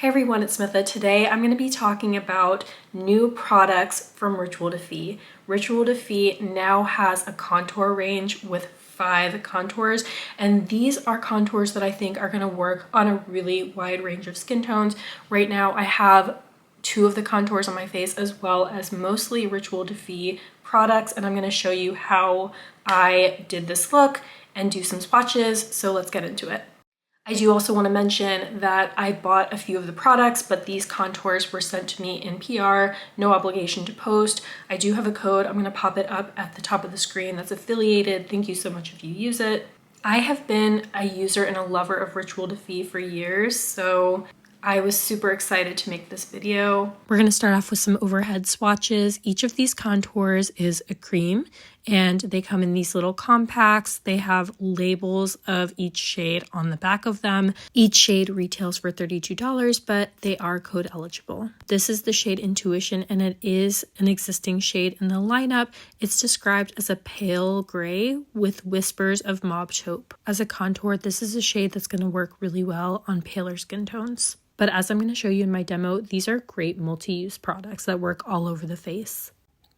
Hey everyone, it's Smitha. Today I'm going to be talking about new products from Rituel de Fille. Rituel de Fille now has a contour range with 5 contours, and these are contours that I think are going to work on a really wide range of skin tones. Right now I have 2 of the contours on my face as well as mostly Rituel de Fille products, and I'm going to show you how I did this look and do some swatches, so let's get into it. I do also want to mention that I bought a few of the products, but these contours were sent to me in PR, no obligation to post. I do have a code. I'm going to pop it up at the top of the screen that's affiliated. Thank you so much if you use it. I have been a user and a lover of Rituel de Fille for years, so I was super excited to make this video. We're going to start off with some overhead swatches. Each of these contours is a cream and they come in these little compacts. They have labels of each shade on the back of them. Each shade retails for $32, but they are code eligible. This is the shade Intuition and it is an existing shade in the lineup. It's described as a pale gray with whispers of mauve taupe. As a contour, this is a shade that's going to work really well on paler skin tones. But as I'm going to show you in my demo, these are great multi-use products that work all over the face.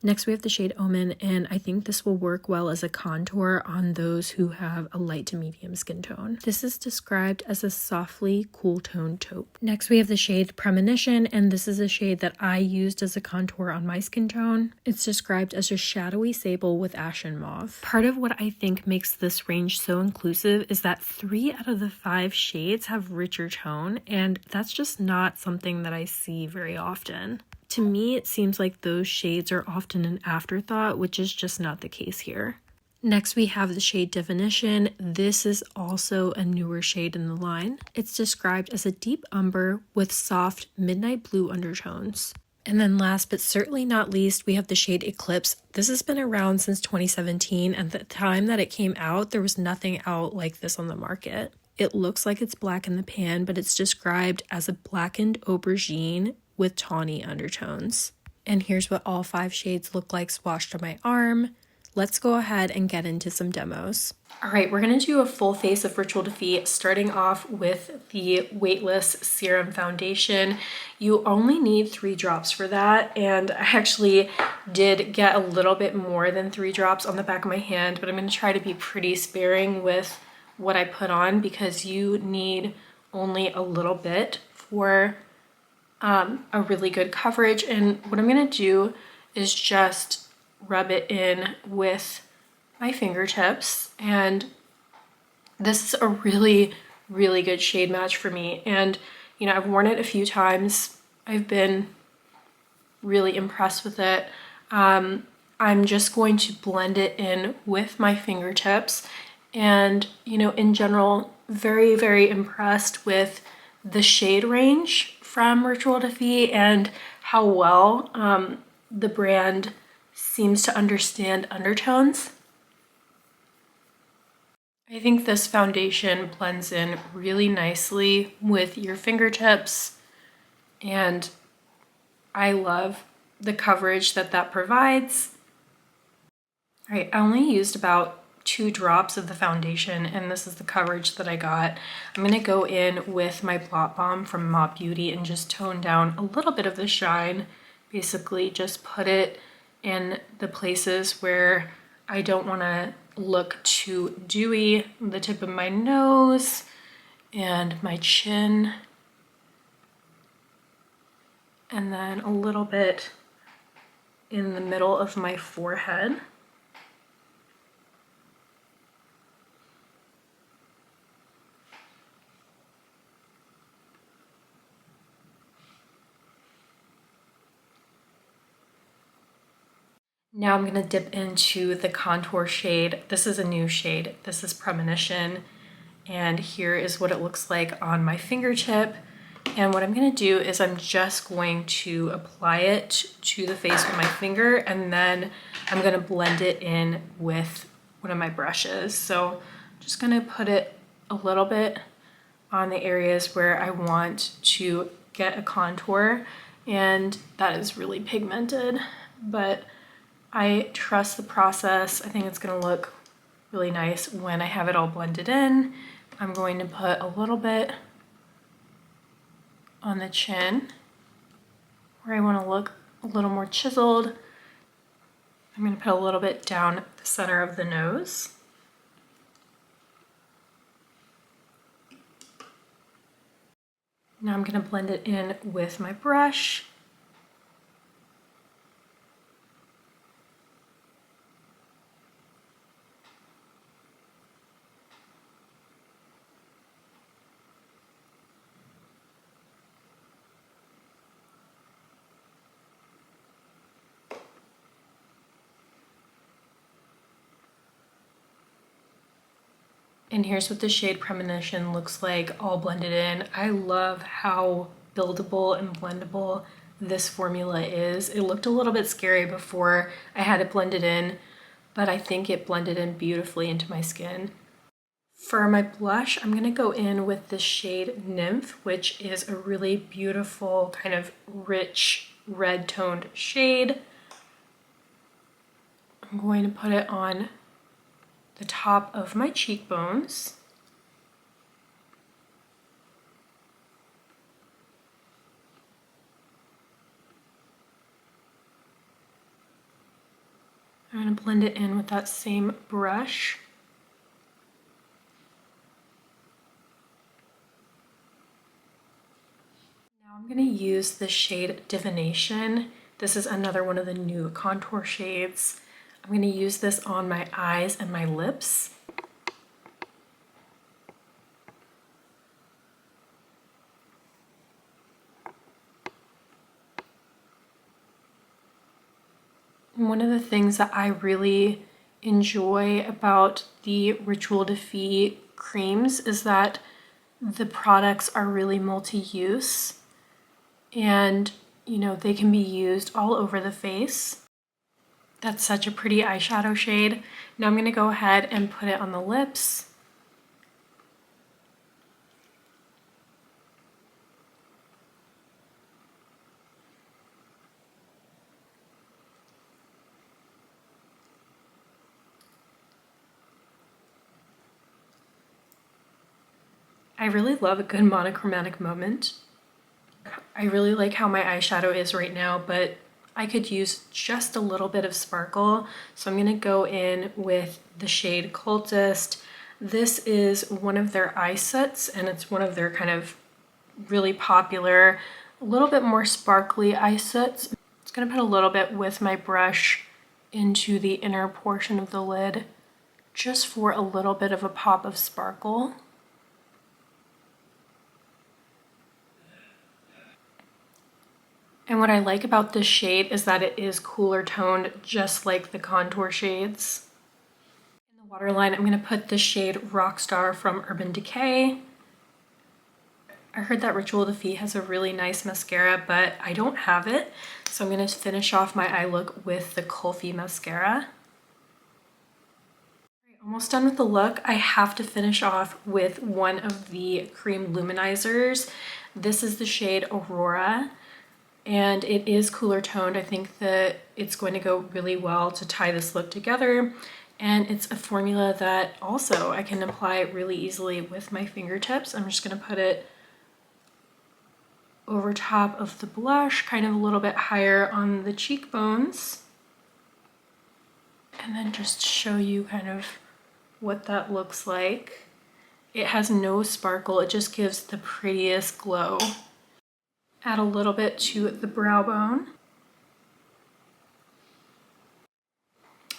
Next, we have the shade Omen, and I think this will work well as a contour on those who have a light to medium skin tone. This is described as a softly cool tone taupe. Next, we have the shade Premonition, and this is a shade that I used as a contour on my skin tone. It's described as a shadowy sable with ashen mauve. Part of what I think makes this range so inclusive is that 3 out of the 5 shades have richer tone, and that's just not something that I see very often. To me, it seems like those shades are often an afterthought, which is just not the case here. Next, we have the shade Definition. This is also a newer shade in the line. It's described as a deep umber with soft midnight blue undertones. And then last but certainly not least, we have the shade Eclipse. This has been around since 2017, and at the time that it came out, there was nothing out like this on the market. It looks like it's black in the pan, but it's described as a blackened aubergine with tawny undertones. And here's what all 5 shades look like swatched on my arm. Let's go ahead and get into some demos. All right, we're gonna do a full face of Rituel de Fille, starting off with the Weightless Serum Foundation. You only need 3 drops for that, and I actually did get a little bit more than 3 drops on the back of my hand, but I'm gonna try to be pretty sparing with what I put on because you need only a little bit for a really good coverage. And what I'm gonna do is just rub it in with my fingertips, and this is a really good shade match for me. And you know, I've worn it a few times. I've been really impressed with it. I'm just going to blend it in with my fingertips, and you know, in general, very impressed with the shade range from Rituel de Fille and how well the brand seems to understand undertones. I think this foundation blends in really nicely with your fingertips, and I love the coverage that provides. All right, I only used about 2 drops of the foundation, and this is the coverage that I got. I'm gonna go in with my Blot Balm from Mob Beauty and just tone down a little bit of the shine. Basically just put it in the places where I don't wanna look too dewy. The tip of my nose and my chin. And then a little bit in the middle of my forehead. Now I'm going to dip into the contour shade. This is a new shade. This is Premonition, and here is what it looks like on my fingertip. And what I'm going to do is I'm just going to apply it to the face with my finger, and then I'm going to blend it in with one of my brushes. So I'm just going to put it a little bit on the areas where I want to get a contour, and that is really pigmented, but I trust the process. I think it's gonna look really nice when I have it all blended in. I'm going to put a little bit on the chin, where I want to look a little more chiseled. I'm going to put a little bit down the center of the nose. Now I'm going to blend it in with my brush. And here's what the shade Premonition looks like all blended in. I love how buildable and blendable this formula is. It looked a little bit scary before I had it blended in, but I think it blended in beautifully into my skin. For my blush, I'm gonna go in with the shade Nymph, which is a really beautiful kind of rich red toned shade. I'm going to put it on the top of my cheekbones. I'm going to blend it in with that same brush. Now I'm going to use the shade Divination. This is another one of the new contour shades. I'm going to use this on my eyes and my lips. And one of the things that I really enjoy about the Rituel de Fille creams is that the products are really multi-use, and you know, they can be used all over the face. That's such a pretty eyeshadow shade. Now I'm going to go ahead and put it on the lips. I really love a good monochromatic moment. I really like how my eyeshadow is right now, but I could use just a little bit of sparkle. So I'm gonna go in with the shade Cultist. This is one of their eye sets, and it's one of their kind of really popular, a little bit more sparkly eye sets. I'm just gonna put a little bit with my brush into the inner portion of the lid, just for a little bit of a pop of sparkle. And what I like about this shade is that it is cooler toned, just like the contour shades. In the waterline, I'm going to put the shade Rockstar from Urban Decay. I heard that Rituel de Fille has a really nice mascara, but I don't have it. So I'm going to finish off my eye look with the Kulfi mascara. Almost done with the look. I have to finish off with one of the cream luminizers. This is the shade Aurora, and it is cooler toned. I think that it's going to go really well to tie this look together, and it's a formula that also I can apply really easily with my fingertips. I'm just going to put it over top of the blush, kind of a little bit higher on the cheekbones, and then just show you kind of what that looks like. It has no sparkle, it just gives the prettiest glow. Add a little bit to the brow bone.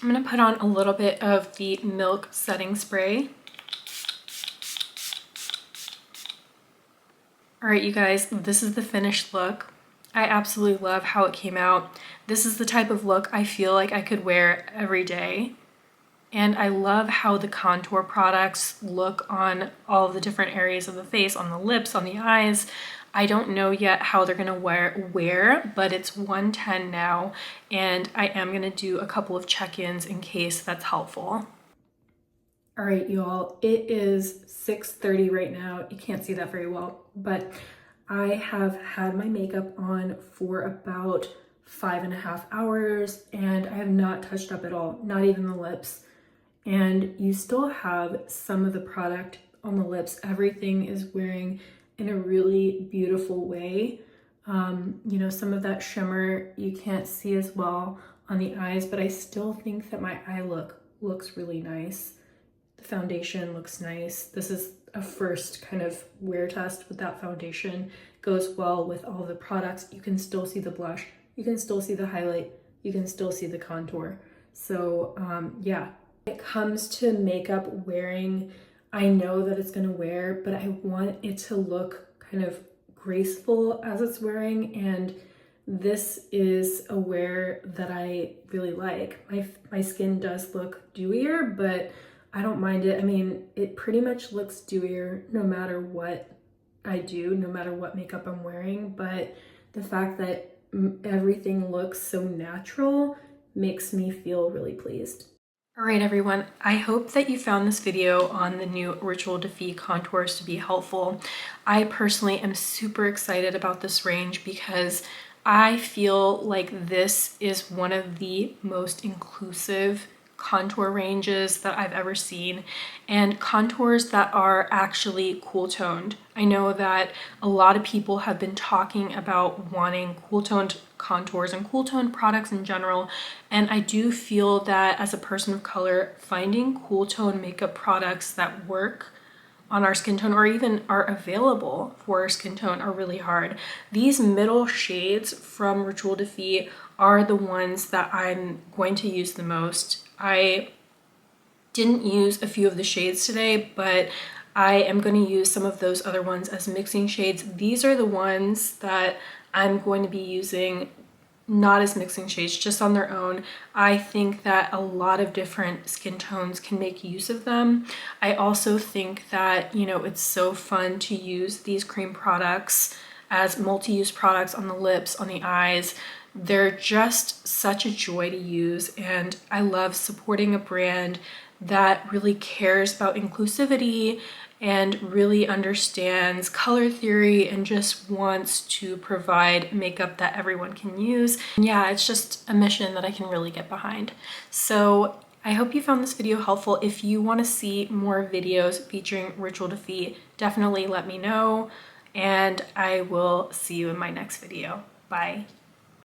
I'm going to put on a little bit of the Milk setting spray. All right, you guys, this is the finished look. I absolutely love how it came out. This is the type of look I feel like I could wear every day. And I love how the contour products look on all of the different areas of the face, on the lips, on the eyes. I don't know yet how they're gonna wear, but it's 1:10 now, and I am gonna do a couple of check-ins in case that's helpful. All right, y'all, it is 6:30 right now. You can't see that very well, but I have had my makeup on for about 5.5 hours, and I have not touched up at all, not even the lips. And you still have some of the product on the lips. Everything is wearing in a really beautiful way. You know, some of that shimmer you can't see as well on the eyes, but I still think that my eye look looks really nice. The foundation looks nice. This is a first kind of wear test with that foundation. Goes well with all the products. You can still see the blush, you can still see the highlight, you can still see the contour. So yeah, when it comes to makeup wearing, I know that it's gonna wear, but I want it to look kind of graceful as it's wearing, and this is a wear that I really like. My skin does look dewier, but I don't mind it. I mean, it pretty much looks dewier no matter what I do, no matter what makeup I'm wearing, but the fact that everything looks so natural makes me feel really pleased. All right, everyone, I hope that you found this video on the new Rituel de Fille contours to be helpful. I personally am super excited about this range because I feel like this is one of the most inclusive contour ranges that I've ever seen, and contours that are actually cool toned. I know that a lot of people have been talking about wanting cool toned contours and cool toned products in general, and I do feel that as a person of color, finding cool tone makeup products that work on our skin tone or even are available for our skin tone are really hard. These middle shades from Rituel de Fille are the ones that I'm going to use the most. I didn't use a few of the shades today, but I am going to use some of those other ones as mixing shades. These are the ones that I'm going to be using not as mixing shades, just on their own. I think that a lot of different skin tones can make use of them. I also think that, you know, it's so fun to use these cream products as multi-use products on the lips, on the eyes. They're just such a joy to use, and I love supporting a brand that really cares about inclusivity and really understands color theory and just wants to provide makeup that everyone can use. And yeah, it's just a mission that I can really get behind. So I hope you found this video helpful. If you want to see more videos featuring Rituel de Fille, definitely let me know, and I will see you in my next video. Bye.